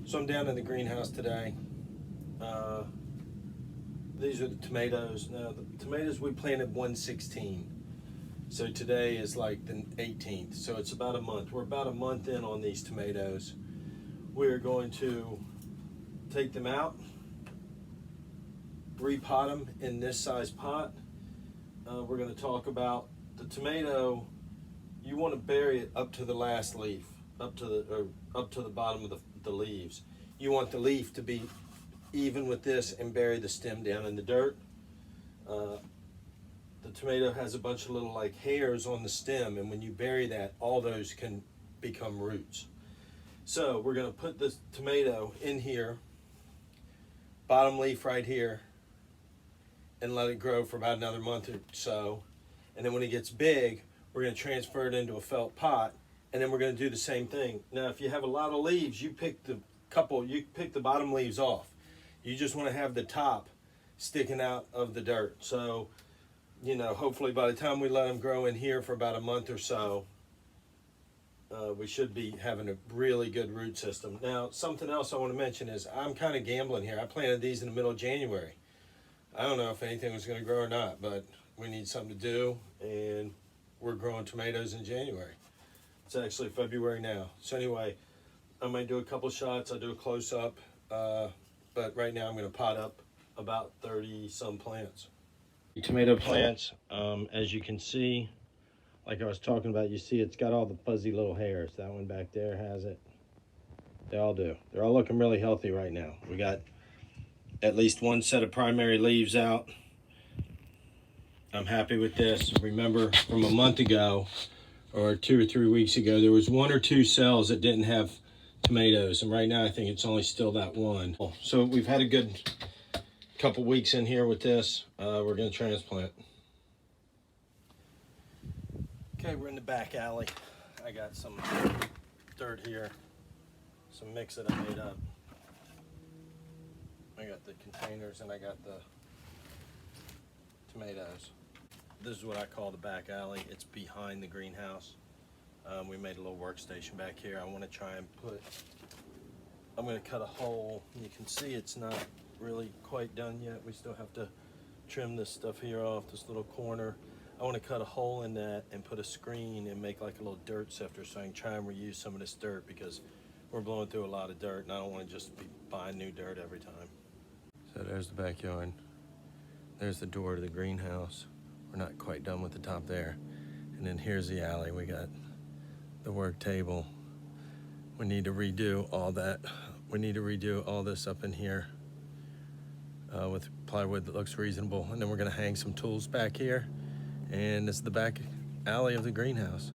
So I'm down in the greenhouse today. Uh, these are the tomatoes. Now the tomatoes we planted 116. So today is like the 18th. So it's about a month. We're about a month in on these tomatoes. We're going to take them out, repot them in this size pot. We're going to talk about the tomato. You want to bury it up to the last leaf, up to the bottom of the leaves. You want the leaf to be even with this and bury the stem down in the dirt. Uh, the tomato has a bunch of little like hairs on the stem, and when you bury that, all those can become roots. So we're going to put this tomato in here, bottom leaf right here, and let it grow for about another month or so. And then when it gets big, we're going to transfer it into a felt pot, and then we're going to do the same thing. Now, if you have a lot of leaves, you pick the bottom leaves off. You just want to have the top sticking out of the dirt. So, hopefully by the time we let them grow in here for about a month or so, we should be having a really good root system. Now, something else I want to mention is I'm kind of gambling here. I planted these in the middle of January. I don't know if anything was going to grow or not, but we need something to do, and we're growing tomatoes in January. It's actually February now. So anyway, I might do a couple shots. I'll do a close-up, but right now I'm going to pot up about 30 some plants. Tomato plants, as you can see, like I was talking about, you see it's got all the fuzzy little hairs. That one back there has it. They all do. They're all looking really healthy right now. We got at least one set of primary leaves out. I'm happy with this. Remember from a month ago or 2 or 3 weeks ago, there was 1 or 2 cells that didn't have tomatoes, and right now I think it's only still that one. So we've had a good couple weeks in here with this. We're going to transplant. Okay, we're in the back alley. I got some dirt here, some mix that I made up. I got the containers and I got the tomatoes. This is what I call the back alley. It's behind the greenhouse. We made a little workstation back here. I want to try and I'm going to cut a hole. You can see it's not really quite done yet. We still have to trim this stuff here off, this little corner. I want to cut a hole in that and put a screen and make like a little dirt sifter so I can try and reuse some of this dirt, because we're blowing through a lot of dirt and I don't want to just be buying new dirt every time. So there's the backyard. There's the door to the greenhouse. We're not quite done with the top there. And then here's the alley. We got the work table. We need to redo all that. We need to redo all this up in here with plywood that looks reasonable. And then we're gonna hang some tools back here. And this is the back alley of the greenhouse.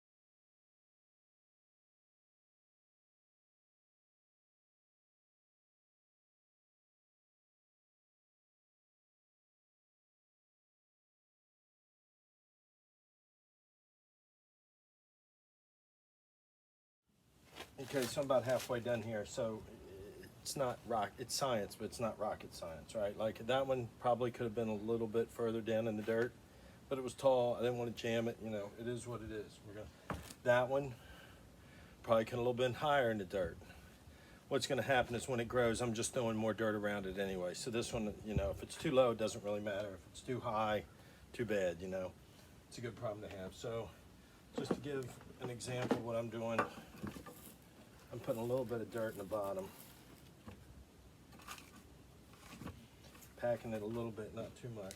Okay, so I'm about halfway done here. So it's not it's science, but it's not rocket science, right? Like that one probably could have been a little bit further down in the dirt, but it was tall. I didn't want to jam it. It is what it is. That one probably could have a little bit higher in the dirt. What's going to happen is when it grows, I'm just throwing more dirt around it anyway. So this one, if it's too low, it doesn't really matter. If it's too high, too bad, It's a good problem to have. So just to give an example of what I'm doing, I'm putting a little bit of dirt in the bottom. Packing it a little bit, not too much.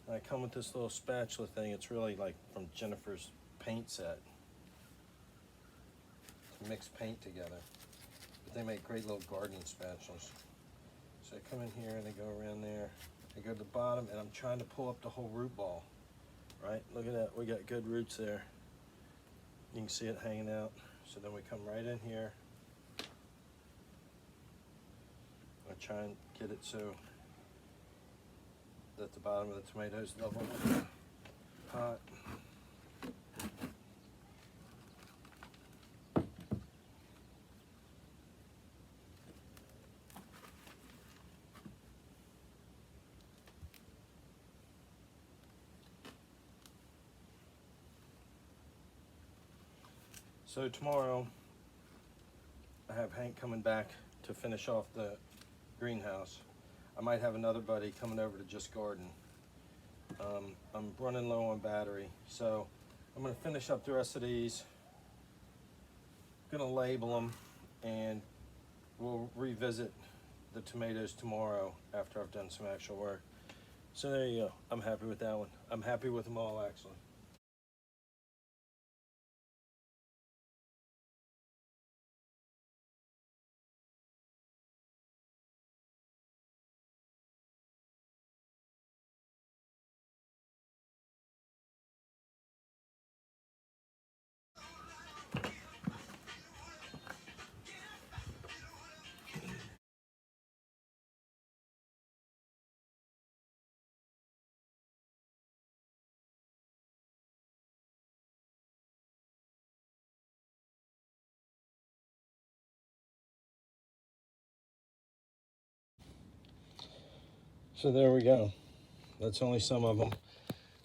And I come with this little spatula thing. It's really like from Jennifer's paint set. To mix paint together. But they make great little gardening spatulas. So I come in here and I go around there. I go to the bottom and I'm trying to pull up the whole root ball. Right? Look at that. We got good roots there. You can see it hanging out. So then we come right in here. I try and get it so that the bottom of the tomatoes level with the pot. So tomorrow, I have Hank coming back to finish off the greenhouse. I might have another buddy coming over to just garden. I'm running low on battery, so I'm going to finish up the rest of these. I'm going to label them, and we'll revisit the tomatoes tomorrow after I've done some actual work. So there you go. I'm happy with that one. I'm happy with them all, actually. So there we go. That's only some of them.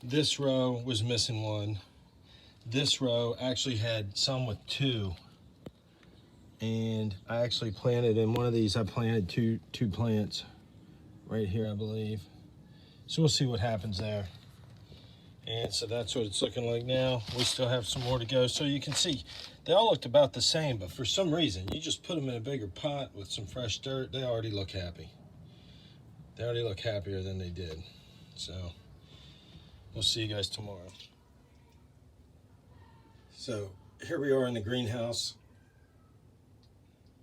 This row was missing one. This row actually had some with two. And I actually planted in one of these, I planted two plants right here, I believe. So we'll see what happens there. And so that's what it's looking like now. We still have some more to go. So you can see they all looked about the same, but for some reason, you just put them in a bigger pot with some fresh dirt, they already look happy. They already look happier than they did. So we'll see you guys tomorrow. So here we are in the greenhouse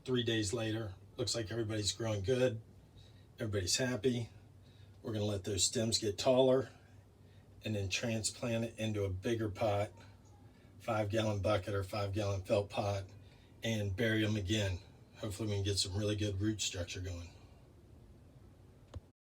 3 days later. Looks like everybody's growing good. Everybody's happy. We're gonna let those stems get taller and then transplant it into a bigger pot, 5-gallon bucket or 5-gallon felt pot, and bury them again. Hopefully we can get some really good root structure going.